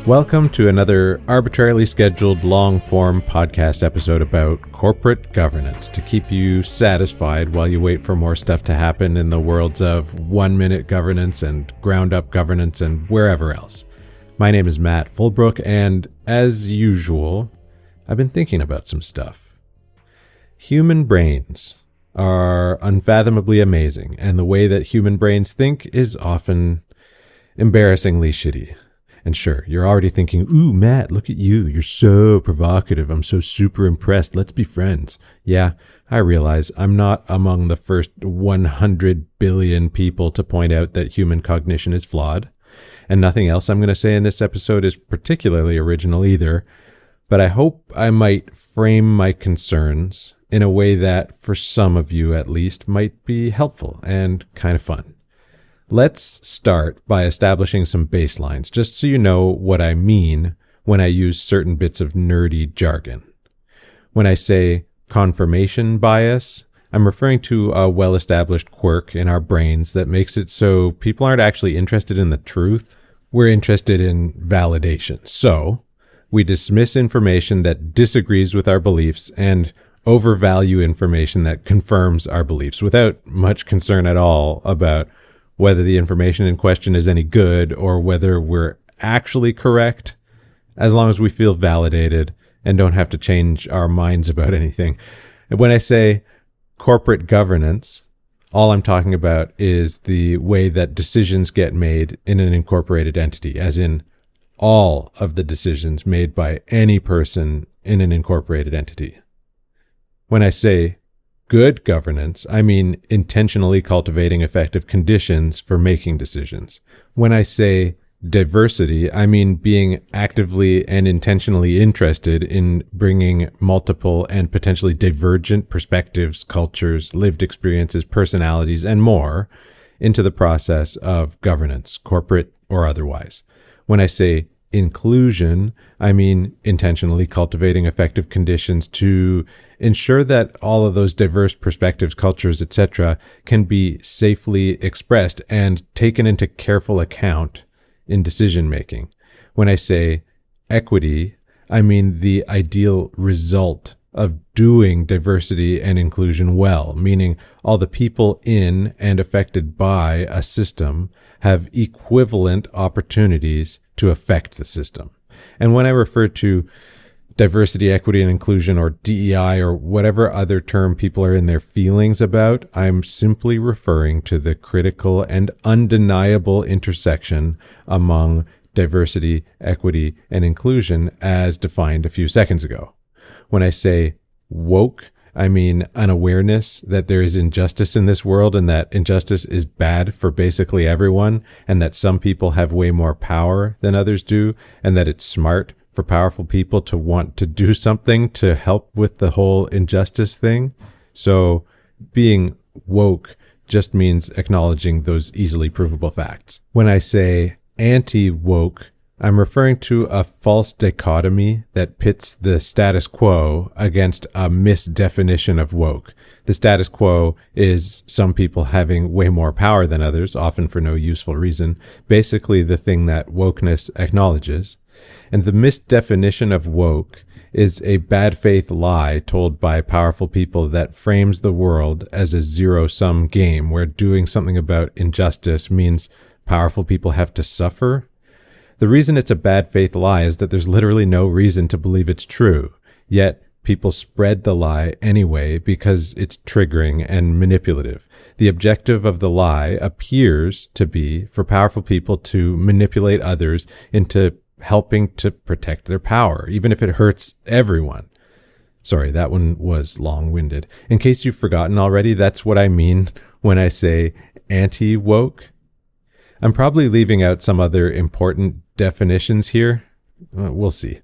Welcome to another arbitrarily scheduled long-form podcast episode about corporate governance to keep you satisfied while you wait for more stuff to happen in the worlds of one-minute governance and ground-up governance and wherever else. My name is Matt Fulbrook, and as usual, I've been thinking about some stuff. Human brains are unfathomably amazing, and the way that human brains think is often embarrassingly shitty. And sure, you're already thinking, ooh, Matt, look at you. You're so provocative. I'm so super impressed. Let's be friends. Yeah, I realize I'm not among the first 100 billion people to point out that human cognition is flawed. And nothing else I'm going to say in this episode is particularly original either. But I hope I might frame my concerns in a way that, for some of you at least, might be helpful and kind of fun. Let's start by establishing some baselines, just so you know what I mean when I use certain bits of nerdy jargon. When I say confirmation bias, I'm referring to a well-established quirk in our brains that makes it so people aren't actually interested in the truth. We're interested in validation. So we dismiss information that disagrees with our beliefs and overvalue information that confirms our beliefs without much concern at all about whether the information in question is any good or whether we're actually correct, as long as we feel validated and don't have to change our minds about anything. And when I say corporate governance, all I'm talking about is the way that decisions get made in an incorporated entity, as in all of the decisions made by any person in an incorporated entity. When I say good governance, I mean intentionally cultivating effective conditions for making decisions. When I say diversity, I mean being actively and intentionally interested in bringing multiple and potentially divergent perspectives, cultures, lived experiences, personalities, and more into the process of governance, corporate or otherwise. When I say inclusion, I mean intentionally cultivating effective conditions to ensure that all of those diverse perspectives, cultures, etc., can be safely expressed and taken into careful account in decision making. When I say equity, I mean the ideal result of doing diversity and inclusion well, meaning all the people in and affected by a system have equivalent opportunities to affect the system. And when I refer to diversity, equity, and inclusion, or DEI, or whatever other term people are in their feelings about, I'm simply referring to the critical and undeniable intersection among diversity, equity, and inclusion as defined a few seconds ago. When I say woke, I mean an awareness that there is injustice in this world and that injustice is bad for basically everyone, and that some people have way more power than others do, and that it's smart for powerful people to want to do something to help with the whole injustice thing. So being woke just means acknowledging those easily provable facts. When I say anti-woke, I'm referring to a false dichotomy that pits the status quo against a misdefinition of woke. The status quo is some people having way more power than others, often for no useful reason, basically the thing that wokeness acknowledges. And the misdefinition of woke is a bad faith lie told by powerful people that frames the world as a zero-sum game where doing something about injustice means powerful people have to suffer. The reason it's a bad faith lie is that there's literally no reason to believe it's true, yet people spread the lie anyway because it's triggering and manipulative. The objective of the lie appears to be for powerful people to manipulate others into helping to protect their power, even if it hurts everyone. Sorry, that one was long-winded. In case you've forgotten already, that's what I mean when I say anti-woke. I'm probably leaving out some other important definitions here. We'll see.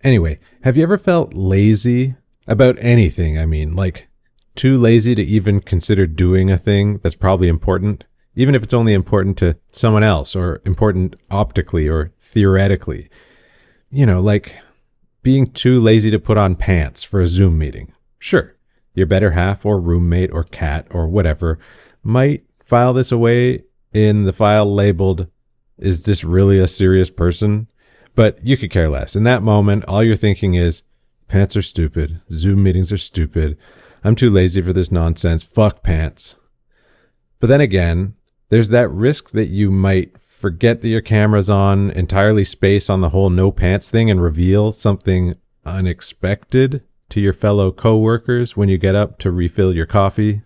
Anyway, have you ever felt lazy about anything? I mean, like too lazy to even consider doing a thing that's probably important, even if it's only important to someone else or important optically or theoretically. You know, like being too lazy to put on pants for a Zoom meeting. Sure, your better half or roommate or cat or whatever might file this away in the file labeled, "Is this really a serious person?" But you could care less. In that moment, all you're thinking is, pants are stupid. Zoom meetings are stupid. I'm too lazy for this nonsense. Fuck pants. But then again, there's that risk that you might forget that your camera's on, entirely space on the whole no pants thing, and reveal something unexpected to your fellow coworkers when you get up to refill your coffee.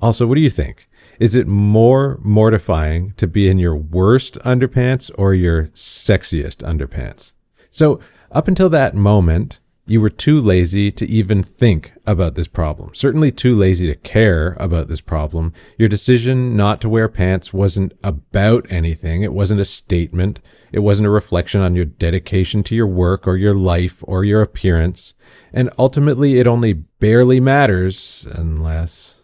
Also, what do you think? Is it more mortifying to be in your worst underpants or your sexiest underpants? So up until that moment, you were too lazy to even think about this problem. Certainly too lazy to care about this problem. Your decision not to wear pants wasn't about anything. It wasn't a statement. It wasn't a reflection on your dedication to your work or your life or your appearance. And ultimately, it only barely matters unless...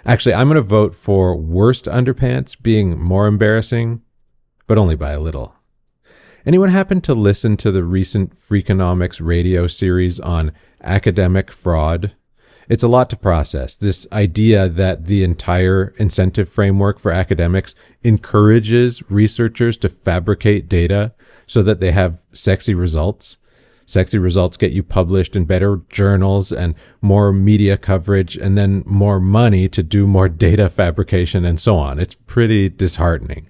Actually, I'm going to vote for worst underpants being more embarrassing, but only by a little. Anyone happen to listen to the recent Freakonomics radio series on academic fraud? It's a lot to process. This idea that the entire incentive framework for academics encourages researchers to fabricate data so that they have sexy results. Sexy results get you published in better journals and more media coverage and then more money to do more data fabrication and so on. It's pretty disheartening.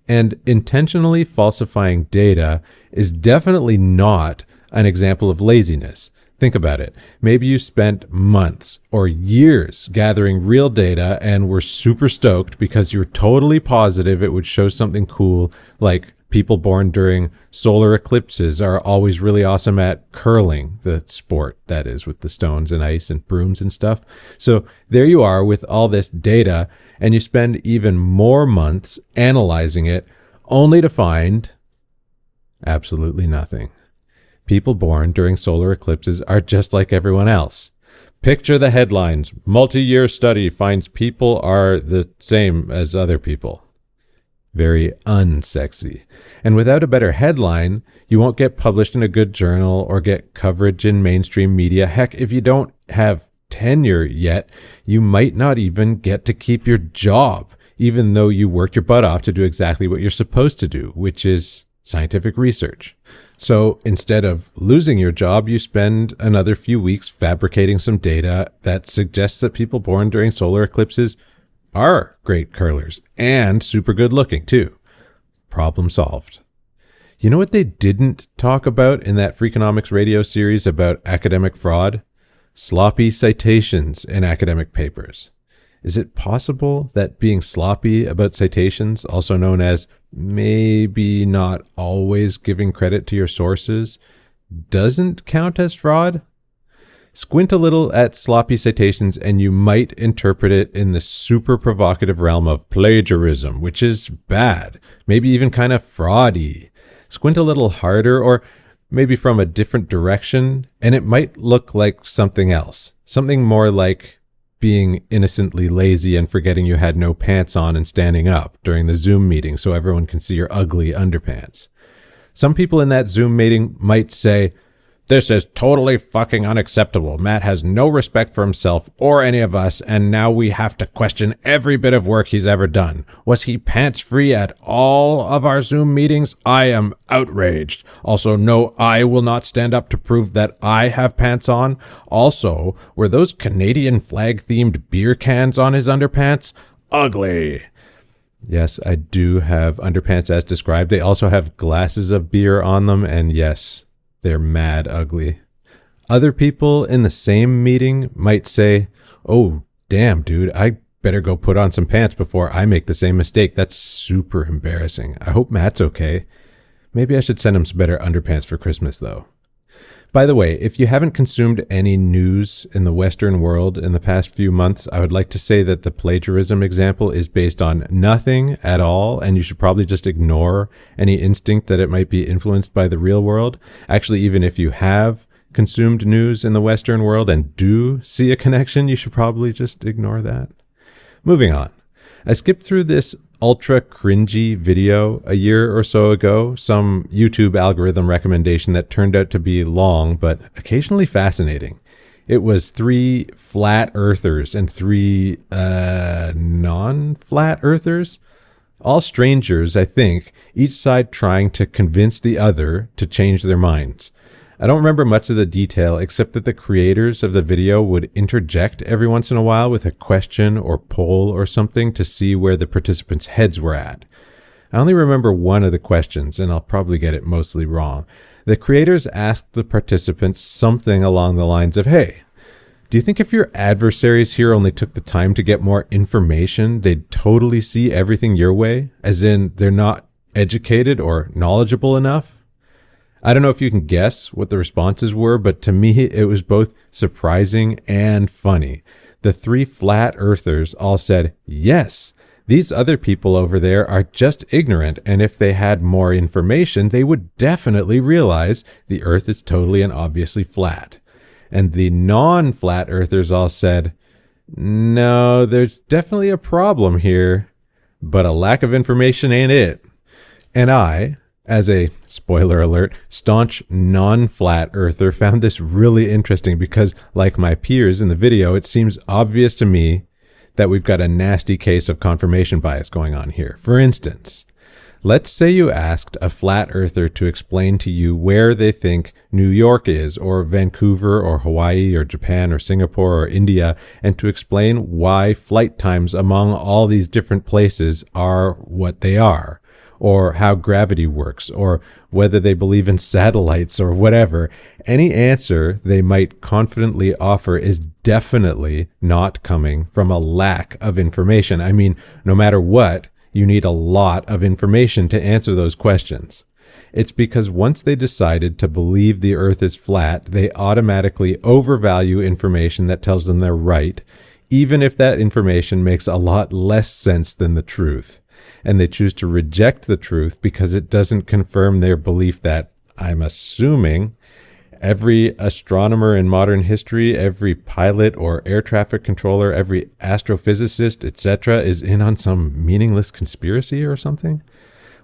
And intentionally falsifying data is definitely not an example of laziness. Think about it. Maybe you spent months or years gathering real data and were super stoked because you're totally positive it would show something cool, like people born during solar eclipses are always really awesome at curling, the sport, that is, with the stones and ice and brooms and stuff. So there you are with all this data, and you spend even more months analyzing it, only to find absolutely nothing. People born during solar eclipses are just like everyone else. Picture the headlines. Multi-year study finds people are the same as other people. Very unsexy. And without a better headline, you won't get published in a good journal or get coverage in mainstream media. Heck, if you don't have tenure yet, you might not even get to keep your job, even though you worked your butt off to do exactly what you're supposed to do, which is scientific research. So instead of losing your job, you spend another few weeks fabricating some data that suggests that people born during solar eclipses are great curlers and super good looking too. Problem solved. You know what they didn't talk about in that Freakonomics radio series about academic fraud? Sloppy citations in academic papers. Is it possible that being sloppy about citations, also known as maybe not always giving credit to your sources, doesn't count as fraud? Squint a little at sloppy citations and you might interpret it in the super provocative realm of plagiarism, which is bad, maybe even kind of fraudy. Squint a little harder or maybe from a different direction and it might look like something else, something more like being innocently lazy and forgetting you had no pants on and standing up during the Zoom meeting so everyone can see your ugly underpants. Some people in that Zoom meeting might say, "This is totally fucking unacceptable. Matt has no respect for himself or any of us, and now we have to question every bit of work he's ever done. Was he pants-free at all of our Zoom meetings? I am outraged. Also, no, I will not stand up to prove that I have pants on. Also, were those Canadian flag-themed beer cans on his underpants? Ugly." Yes, I do have underpants as described. They also have glasses of beer on them, and yes, they're mad ugly. Other people in the same meeting might say, "Oh, damn, dude, I better go put on some pants before I make the same mistake. That's super embarrassing. I hope Matt's okay. Maybe I should send him some better underpants for Christmas, though." By the way, if you haven't consumed any news in the Western world in the past few months, I would like to say that the plagiarism example is based on nothing at all, and you should probably just ignore any instinct that it might be influenced by the real world. Actually, even if you have consumed news in the Western world and do see a connection, you should probably just ignore that. Moving on. I skipped through this ultra cringy video a year or so ago, some YouTube algorithm recommendation that turned out to be long but occasionally fascinating. It was 3 flat earthers and 3 non-flat earthers. All strangers, I think, each side trying to convince the other to change their minds. I don't remember much of the detail except that the creators of the video would interject every once in a while with a question or poll or something to see where the participants' heads were at. I only remember one of the questions, and I'll probably get it mostly wrong. The creators asked the participants something along the lines of, "Hey, do you think if your adversaries here only took the time to get more information, they'd totally see everything your way? As in, they're not educated or knowledgeable enough?" I don't know if you can guess what the responses were, but to me, it was both surprising and funny. The three flat earthers all said, "Yes, these other people over there are just ignorant, and if they had more information, they would definitely realize the earth is totally and obviously flat." And the non-flat earthers all said, "No, there's definitely a problem here, but a lack of information ain't it." And I, as a, spoiler alert, staunch non-flat earther, found this really interesting because, like my peers in the video, it seems obvious to me that we've got a nasty case of confirmation bias going on here. For instance, let's say you asked a flat earther to explain to you where they think New York is, or Vancouver, or Hawaii, or Japan, or Singapore, or India, and to explain why flight times among all these different places are what they are, or how gravity works, or whether they believe in satellites, or whatever. Any answer they might confidently offer is definitely not coming from a lack of information. I mean, no matter what, you need a lot of information to answer those questions. It's because once they decided to believe the earth is flat, they automatically overvalue information that tells them they're right, even if that information makes a lot less sense than the truth. And they choose to reject the truth because it doesn't confirm their belief that, I'm assuming, every astronomer in modern history, every pilot or air traffic controller, every astrophysicist, etc., is in on some meaningless conspiracy or something.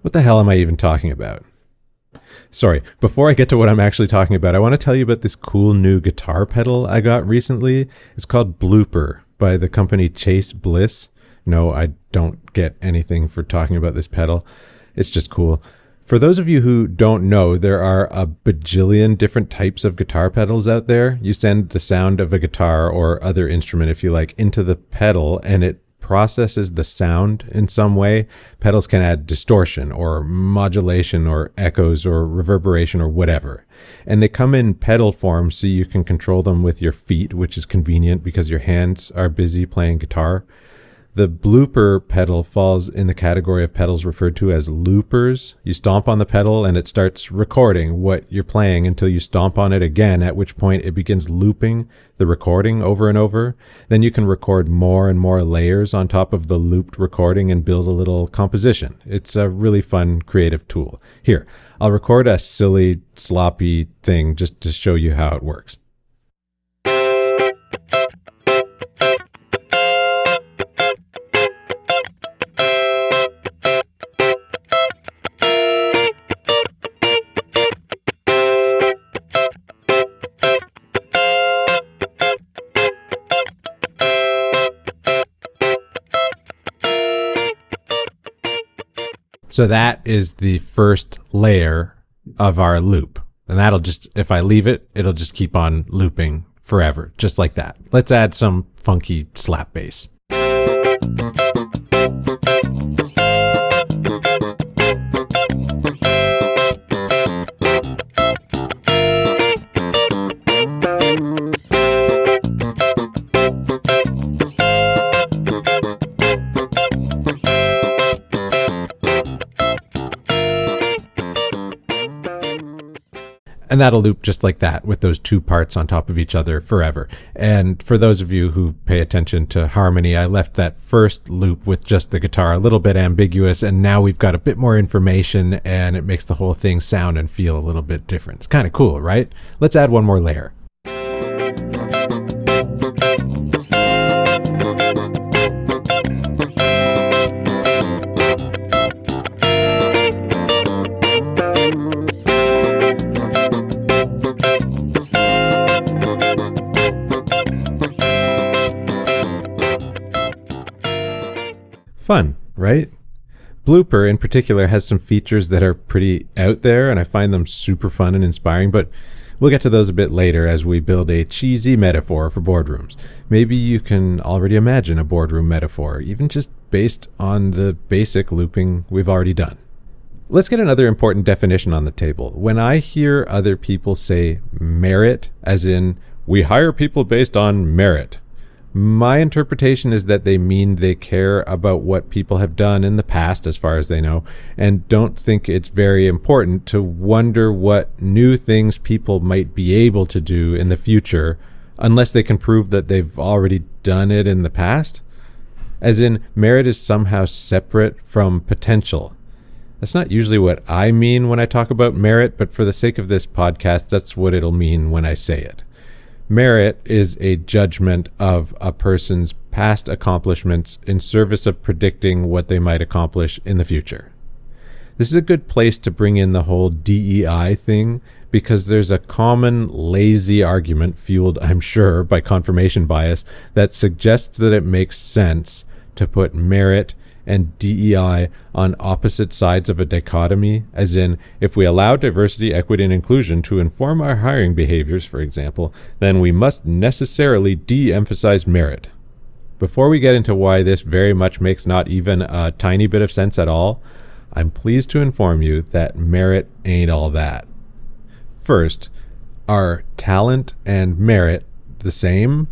What the hell am I even talking about? Sorry, before I get to what I'm actually talking about, I want to tell you about this cool new guitar pedal I got recently. It's called Blooper by the company Chase Bliss. No, I don't get anything for talking about this pedal. It's just cool. For those of you who don't know, there are a bajillion different types of guitar pedals out there. You send the sound of a guitar or other instrument, if you like, into the pedal, and it processes the sound in some way. Pedals can add distortion or modulation or echoes or reverberation or whatever. And they come in pedal form so you can control them with your feet, which is convenient because your hands are busy playing guitar. The blooper pedal falls in the category of pedals referred to as loopers. You stomp on the pedal and it starts recording what you're playing until you stomp on it again, at which point it begins looping the recording over and over. Then you can record more and more layers on top of the looped recording and build a little composition. It's a really fun, creative tool. Here, I'll record a silly, sloppy thing just to show you how it works. So that is the first layer of our loop. And that'll just, if I leave it, it'll just keep on looping forever, just like that. Let's add some funky slap bass. And that'll loop just like that with those two parts on top of each other forever. And for those of you who pay attention to harmony, I left that first loop with just the guitar a little bit ambiguous, and now we've got a bit more information and it makes the whole thing sound and feel a little bit different. It's kind of cool, right? Let's add one more layer. Fun, right? Blooper in particular has some features that are pretty out there, and I find them super fun and inspiring, but we'll get to those a bit later as we build a cheesy metaphor for boardrooms. Maybe you can already imagine a boardroom metaphor, even just based on the basic looping we've already done. Let's get another important definition on the table. When I hear other people say merit, as in, we hire people based on merit, my interpretation is that they mean they care about what people have done in the past, as far as they know, and don't think it's very important to wonder what new things people might be able to do in the future, unless they can prove that they've already done it in the past. As in, merit is somehow separate from potential. That's not usually what I mean when I talk about merit, but for the sake of this podcast, that's what it'll mean when I say it. Merit is a judgment of a person's past accomplishments in service of predicting what they might accomplish in the future. This is a good place to bring in the whole DEI thing, because there's a common lazy argument, fueled, I'm sure, by confirmation bias, that suggests that it makes sense to put merit and DEI on opposite sides of a dichotomy, as in, if we allow diversity, equity, and inclusion to inform our hiring behaviors, for example, then we must necessarily de-emphasize merit. Before we get into why this very much makes not even a tiny bit of sense at all, I'm pleased to inform you that merit ain't all that. First, are talent and merit the same?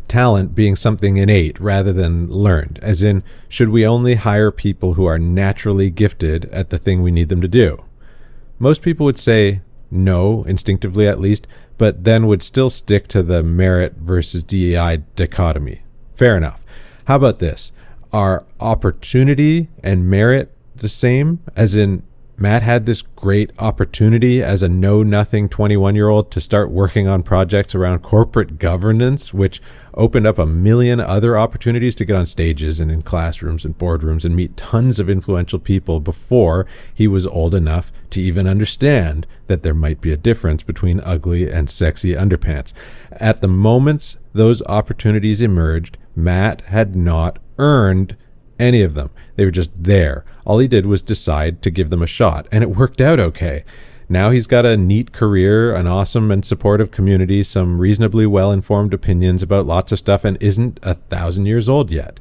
Talent being something innate rather than learned, as in, should we only hire people who are naturally gifted at the thing we need them to do? Most people would say no, instinctively at least, but then would still stick to the merit versus DEI dichotomy. Fair enough. How about this? Are opportunity and merit the same? As in, Matt had this great opportunity as a know-nothing 21-year-old to start working on projects around corporate governance, which opened up a million other opportunities to get on stages and in classrooms and boardrooms and meet tons of influential people before he was old enough to even understand that there might be a difference between ugly and sexy underpants. At the moments those opportunities emerged, Matt had not earned any of them. They were just there. All he did was decide to give them a shot, and it worked out okay. Now he's got a neat career, an awesome and supportive community, some reasonably well-informed opinions about lots of stuff, and isn't 1,000 years old yet.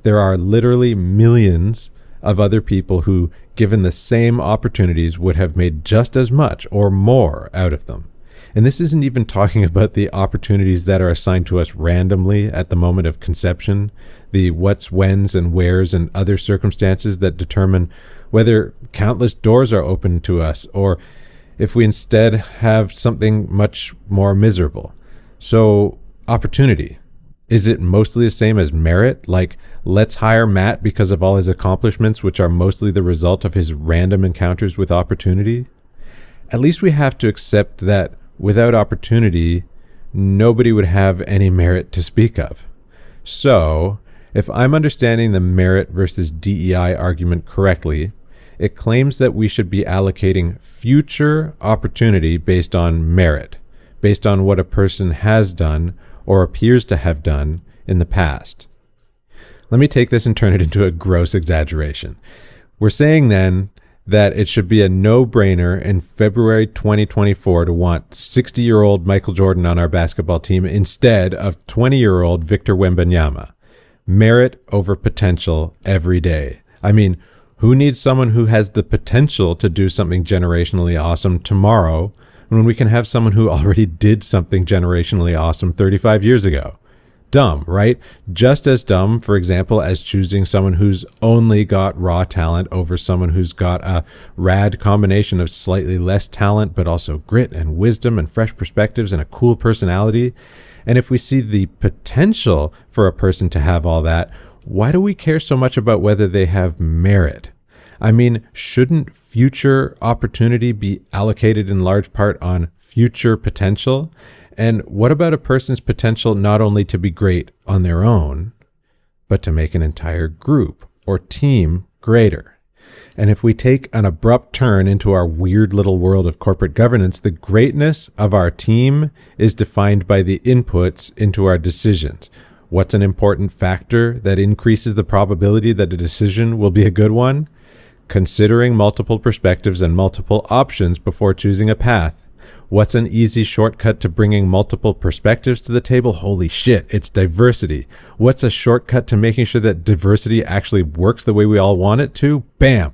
There are literally millions of other people who, given the same opportunities, would have made just as much or more out of them. And this isn't even talking about the opportunities that are assigned to us randomly at the moment of conception, the what's, whens, and wheres, and other circumstances that determine whether countless doors are open to us, or if we instead have something much more miserable. So, opportunity. Is it mostly the same as merit? Like, let's hire Matt because of all his accomplishments, which are mostly the result of his random encounters with opportunity? At least we have to accept that without opportunity, nobody would have any merit to speak of. So, if I'm understanding the merit versus DEI argument correctly, it claims that we should be allocating future opportunity based on merit, based on what a person has done or appears to have done in the past. Let me take this and turn it into a gross exaggeration. We're saying then that it should be a no-brainer in February 2024 to want 60-year-old Michael Jordan on our basketball team instead of 20-year-old Victor Wembanyama. Merit over potential every day. I mean, who needs someone who has the potential to do something generationally awesome tomorrow when we can have someone who already did something generationally awesome 35 years ago? Dumb, right? Just as dumb, for example, as choosing someone who's only got raw talent over someone who's got a rad combination of slightly less talent, but also grit and wisdom and fresh perspectives and a cool personality. And if we see the potential for a person to have all that, why do we care so much about whether they have merit? I mean, shouldn't future opportunity be allocated in large part on future potential? And what about a person's potential not only to be great on their own, but to make an entire group or team greater? And if we take an abrupt turn into our weird little world of corporate governance, the greatness of our team is defined by the inputs into our decisions. What's an important factor that increases the probability that a decision will be a good one? Considering multiple perspectives and multiple options before choosing a path. What's an easy shortcut to bringing multiple perspectives to the table? Holy shit, it's diversity. What's a shortcut to making sure that diversity actually works the way we all want it to? Bam!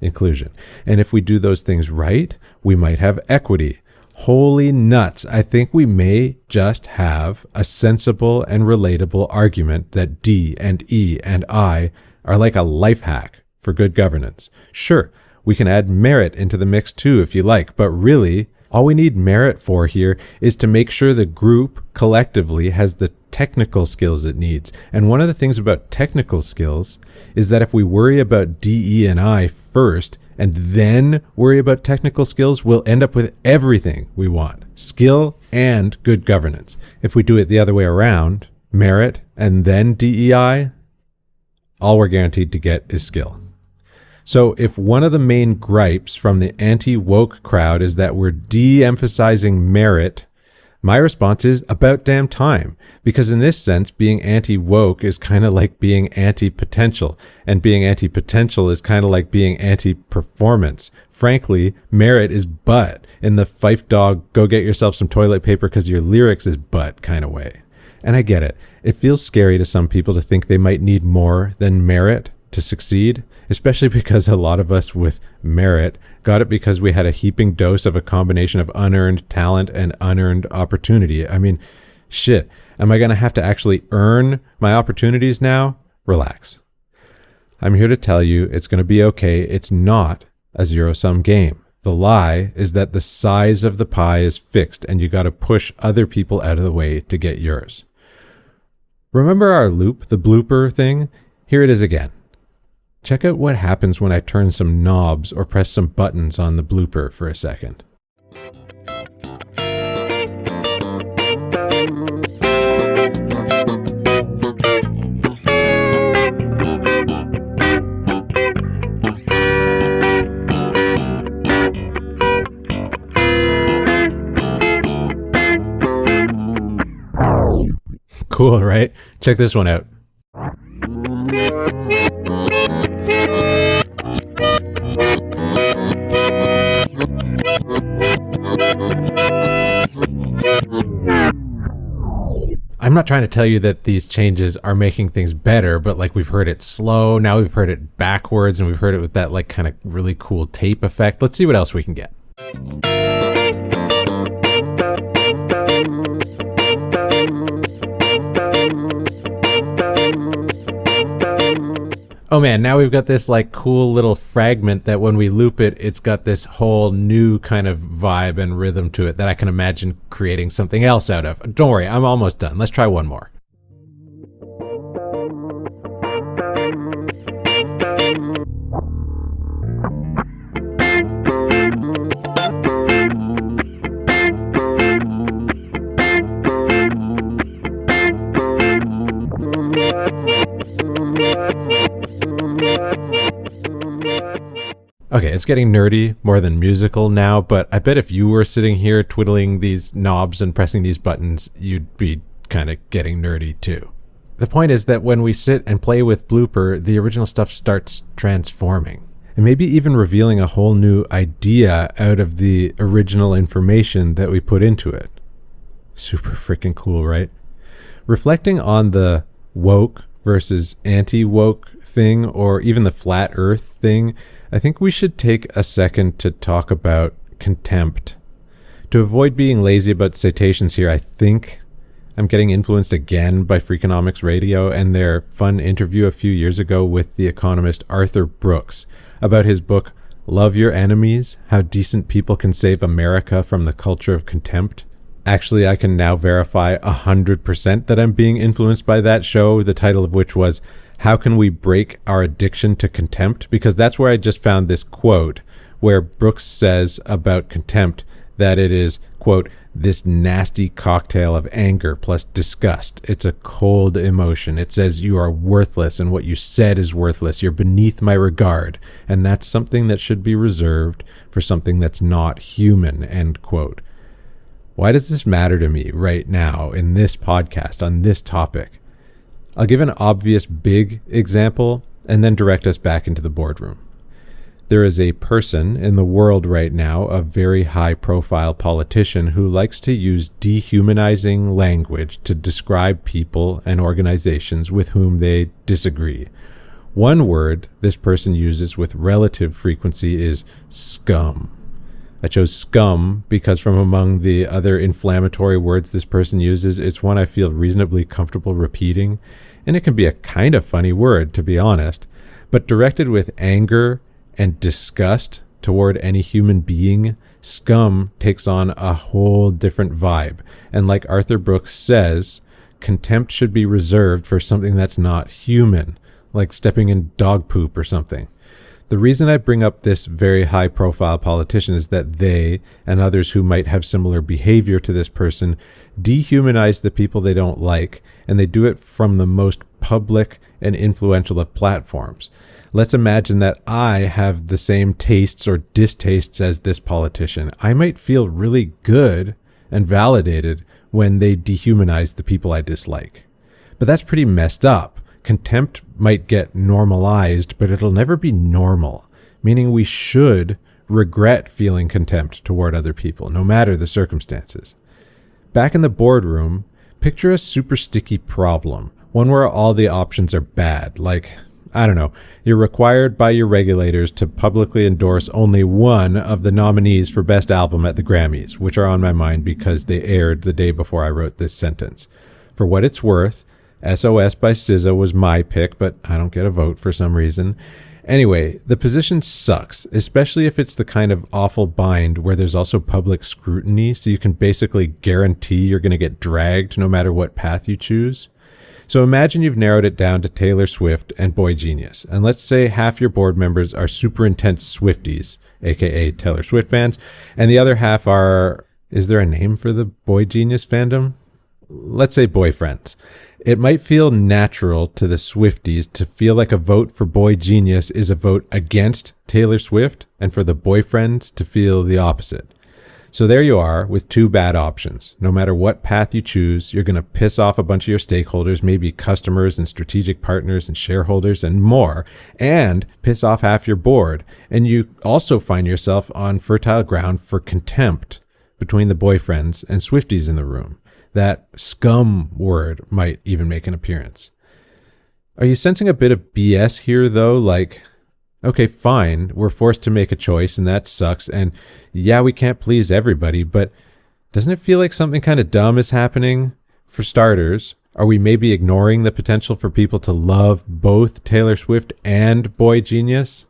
Inclusion. And if we do those things right, we might have equity. Holy nuts, I think we may just have a sensible and relatable argument that D and E and I are like a life hack for good governance. Sure, we can add merit into the mix too if you like, but really, all we need merit for here is to make sure the group collectively has the technical skills it needs. And one of the things about technical skills is that if we worry about D, E, and I first, and then worry about technical skills, we'll end up with everything we want. Skill and good governance. If we do it the other way around, merit and then DEI, all we're guaranteed to get is skill. So if one of the main gripes from the anti-woke crowd is that we're de-emphasizing merit, my response is about damn time. Because in this sense, being anti-woke is kind of like being anti-potential. And being anti-potential is kind of like being anti-performance. Frankly, merit is butt in the Fife Dog, go get yourself some toilet paper because your lyrics is butt kind of way. And I get it. It feels scary to some people to think they might need more than merit to succeed, especially because a lot of us with merit got it because we had a heaping dose of a combination of unearned talent and unearned opportunity. I mean, shit, am I going to have to actually earn my opportunities now? Relax. I'm here to tell you it's going to be okay. It's not a zero-sum game. The lie is that the size of the pie is fixed and you got to push other people out of the way to get yours. Remember our loop, the blooper thing? Here it is again. Check out what happens when I turn some knobs or press some buttons on the blooper for a second. Cool, right? Check this one out. I'm not trying to tell you that these changes are making things better, but like we've heard it slow, now we've heard it backwards, and we've heard it with that like kind of really cool tape effect. Let's see what else we can get. Oh man, now we've got this like cool little fragment that when we loop it, it's got this whole new kind of vibe and rhythm to it that I can imagine creating something else out of. Don't worry, I'm almost done. Let's try one more. Okay, it's getting nerdy more than musical now, but I bet if you were sitting here twiddling these knobs and pressing these buttons, you'd be kind of getting nerdy too. The point is that when we sit and play with Blooper, the original stuff starts transforming. And maybe even revealing a whole new idea out of the original information that we put into it. Super freaking cool, right? Reflecting on the woke versus anti-woke thing, or even the flat earth thing, I think we should take a second to talk about contempt. To avoid being lazy about citations here, I think I'm getting influenced again by Freakonomics Radio and their fun interview a few years ago with the economist Arthur Brooks about his book, Love Your Enemies, How Decent People Can Save America from the Culture of Contempt. Actually, I can now verify 100% that I'm being influenced by that show, the title of which was How Can We Break Our Addiction to Contempt? Because that's where I just found this quote where Brooks says about contempt that it is, quote, this nasty cocktail of anger plus disgust. It's a cold emotion. It says you are worthless and what you said is worthless. You're beneath my regard. And that's something that should be reserved for something that's not human, end quote. Why does this matter to me right now in this podcast on this topic? I'll give an obvious big example and then direct us back into the boardroom. There is a person in the world right now, a very high-profile politician, who likes to use dehumanizing language to describe people and organizations with whom they disagree. One word this person uses with relative frequency is scum. I chose scum because from among the other inflammatory words this person uses, it's one I feel reasonably comfortable repeating, and it can be a kind of funny word, to be honest, but directed with anger and disgust toward any human being, scum takes on a whole different vibe. And like Arthur Brooks says, contempt should be reserved for something that's not human, like stepping in dog poop or something. The reason I bring up this very high-profile politician is that they, and others who might have similar behavior to this person, dehumanize the people they don't like, and they do it from the most public and influential of platforms. Let's imagine that I have the same tastes or distastes as this politician. I might feel really good and validated when they dehumanize the people I dislike. But that's pretty messed up. Contempt might get normalized, but it'll never be normal, meaning we should regret feeling contempt toward other people, no matter the circumstances. Back in the boardroom, picture a super sticky problem, one where all the options are bad, like, I don't know, you're required by your regulators to publicly endorse only one of the nominees for Best Album at the Grammys, which are on my mind because they aired the day before I wrote this sentence. For what it's worth, SOS by SZA was my pick, but I don't get a vote for some reason. Anyway, the position sucks, especially if it's the kind of awful bind where there's also public scrutiny, so you can basically guarantee you're going to get dragged no matter what path you choose. So imagine you've narrowed it down to Taylor Swift and Boy Genius, and let's say half your board members are super intense Swifties, aka Taylor Swift fans, and the other half are, is there a name for the Boy Genius fandom? Let's say boyfriends. It might feel natural to the Swifties to feel like a vote for Boy Genius is a vote against Taylor Swift, and for the boyfriends to feel the opposite. So there you are with two bad options. No matter what path you choose, you're going to piss off a bunch of your stakeholders, maybe customers and strategic partners and shareholders and more, and piss off half your board. And you also find yourself on fertile ground for contempt between the boyfriends and Swifties in the room. That scum word might even make an appearance. Are you sensing a bit of BS here, though? Like, okay, fine, we're forced to make a choice, and that sucks, and yeah, we can't please everybody, but doesn't it feel like something kind of dumb is happening? For starters, are we maybe ignoring the potential for people to love both Taylor Swift and Boy Genius?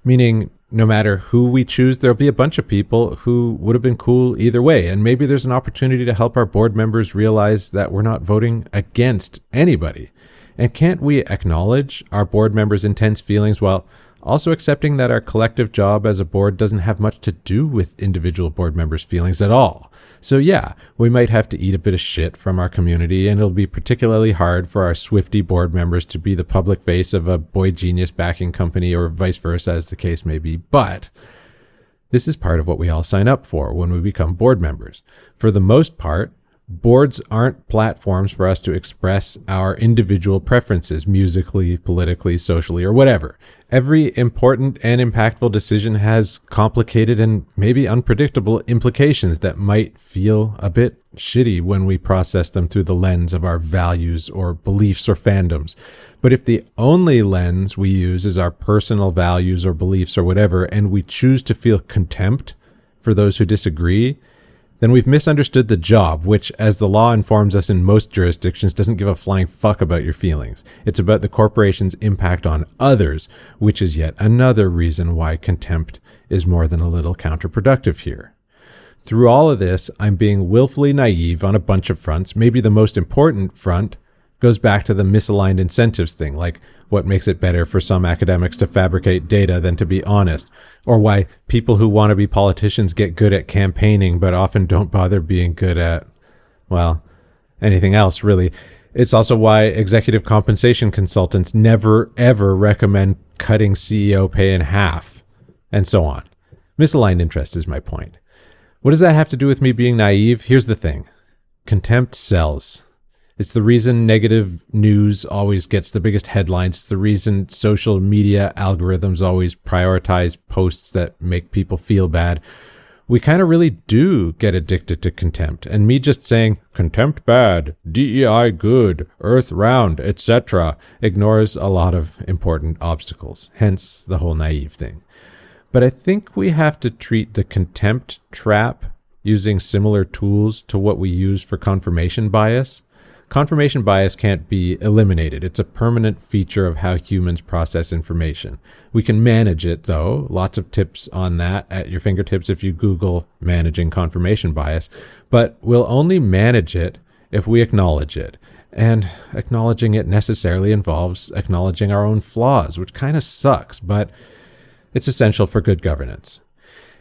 Meaning, no matter who we choose, there'll be a bunch of people who would have been cool either way. And maybe there's an opportunity to help our board members realize that we're not voting against anybody. And can't we acknowledge our board members' intense feelings while also accepting that our collective job as a board doesn't have much to do with individual board members' feelings at all? So yeah, we might have to eat a bit of shit from our community, and it'll be particularly hard for our Swiftie board members to be the public face of a Boy Genius backing company, or vice versa, as the case may be. But this is part of what we all sign up for when we become board members. For the most part, boards aren't platforms for us to express our individual preferences musically, politically, socially, or whatever. Every important and impactful decision has complicated and maybe unpredictable implications that might feel a bit shitty when we process them through the lens of our values or beliefs or fandoms. But if the only lens we use is our personal values or beliefs or whatever, and we choose to feel contempt for those who disagree, then we've misunderstood the job, which, as the law informs us in most jurisdictions, doesn't give a flying fuck about your feelings. It's about the corporation's impact on others, which is yet another reason why contempt is more than a little counterproductive here. Through all of this, I'm being willfully naive on a bunch of fronts. Maybe the most important front goes back to the misaligned incentives thing, like what makes it better for some academics to fabricate data than to be honest, or why people who want to be politicians get good at campaigning but often don't bother being good at, well, anything else really. It's also why executive compensation consultants never ever recommend cutting CEO pay in half, and so on. Misaligned interest is my point. What does that have to do with me being naive? Here's the thing. Contempt sells. It's the reason negative news always gets the biggest headlines. It's the reason social media algorithms always prioritize posts that make people feel bad. We kind of really do get addicted to contempt. And me just saying, contempt bad, DEI good, earth round, etc., ignores a lot of important obstacles, hence the whole naive thing. But I think we have to treat the contempt trap using similar tools to what we use for confirmation bias. Confirmation bias can't be eliminated. It's a permanent feature of how humans process information. We can manage it, though. Lots of tips on that at your fingertips if you Google managing confirmation bias. But we'll only manage it if we acknowledge it. And acknowledging it necessarily involves acknowledging our own flaws, which kind of sucks, but it's essential for good governance.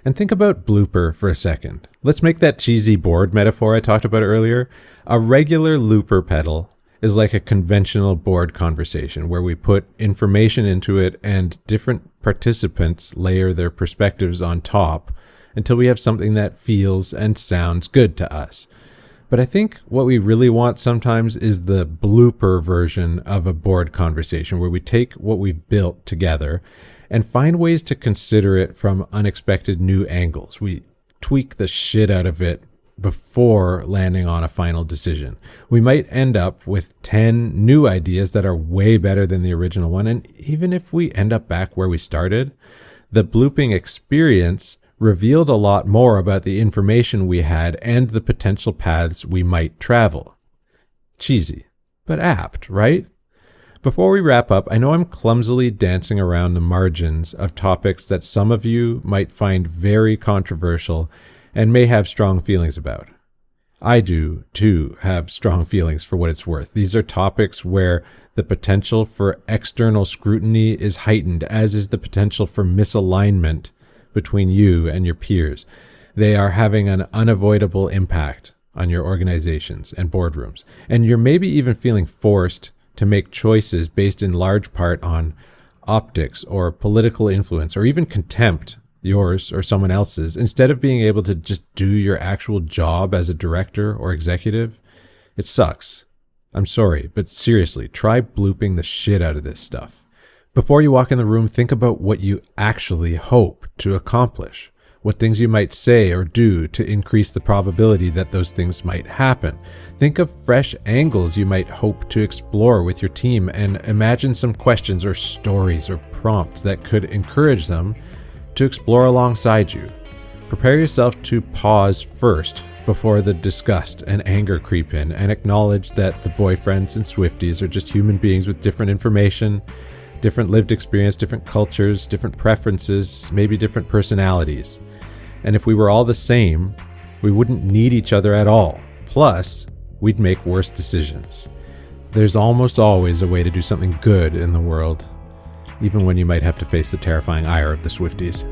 And think about blooper for a second. Let's make that cheesy board metaphor I talked about earlier. A regular looper pedal is like a conventional board conversation where we put information into it and different participants layer their perspectives on top until we have something that feels and sounds good to us. But I think what we really want sometimes is the blooper version of a board conversation where we take what we've built together and find ways to consider it from unexpected new angles. We tweak the shit out of it before landing on a final decision. We might end up with 10 new ideas that are way better than the original one. And even if we end up back where we started, the blooping experience revealed a lot more about the information we had and the potential paths we might travel. Cheesy, but apt, right? Before we wrap up, I know I'm clumsily dancing around the margins of topics that some of you might find very controversial and may have strong feelings about. I do, too, have strong feelings for what it's worth. These are topics where the potential for external scrutiny is heightened, as is the potential for misalignment between you and your peers. They are having an unavoidable impact on your organizations and boardrooms, and you're maybe even feeling forced to make choices based in large part on optics or political influence or even contempt, yours or someone else's, instead of being able to just do your actual job as a director or executive. It sucks. I'm sorry, but seriously, try blooping the shit out of this stuff. Before you walk in the room, think about what you actually hope to accomplish, what things you might say or do to increase the probability that those things might happen. Think of fresh angles you might hope to explore with your team and imagine some questions or stories or prompts that could encourage them to explore alongside you. Prepare yourself to pause first before the disgust and anger creep in, and acknowledge that the boyfriends and Swifties are just human beings with different information, different lived experience, different cultures, different preferences, maybe different personalities. And if we were all the same, we wouldn't need each other at all. Plus, we'd make worse decisions. There's almost always a way to do something good in the world, even when you might have to face the terrifying ire of the Swifties.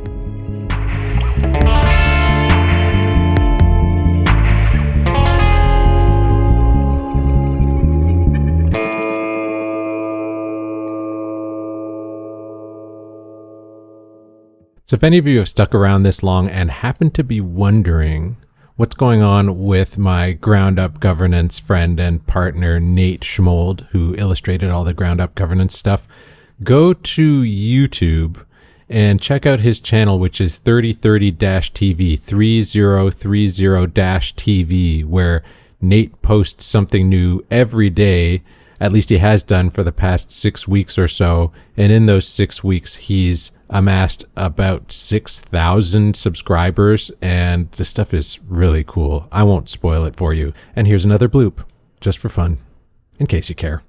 So if any of you have stuck around this long and happen to be wondering what's going on with my Ground Up Governance friend and partner, Nate Schmold, who illustrated all the Ground Up Governance stuff, go to YouTube and check out his channel, which is 3030-TV, 3030-TV, where Nate posts something new every day. At least he has done for the past 6 weeks or so. And in those 6 weeks, he's amassed about 6,000 subscribers, and this stuff is really cool. I won't spoil it for you. And here's another bloop, just for fun, in case you care.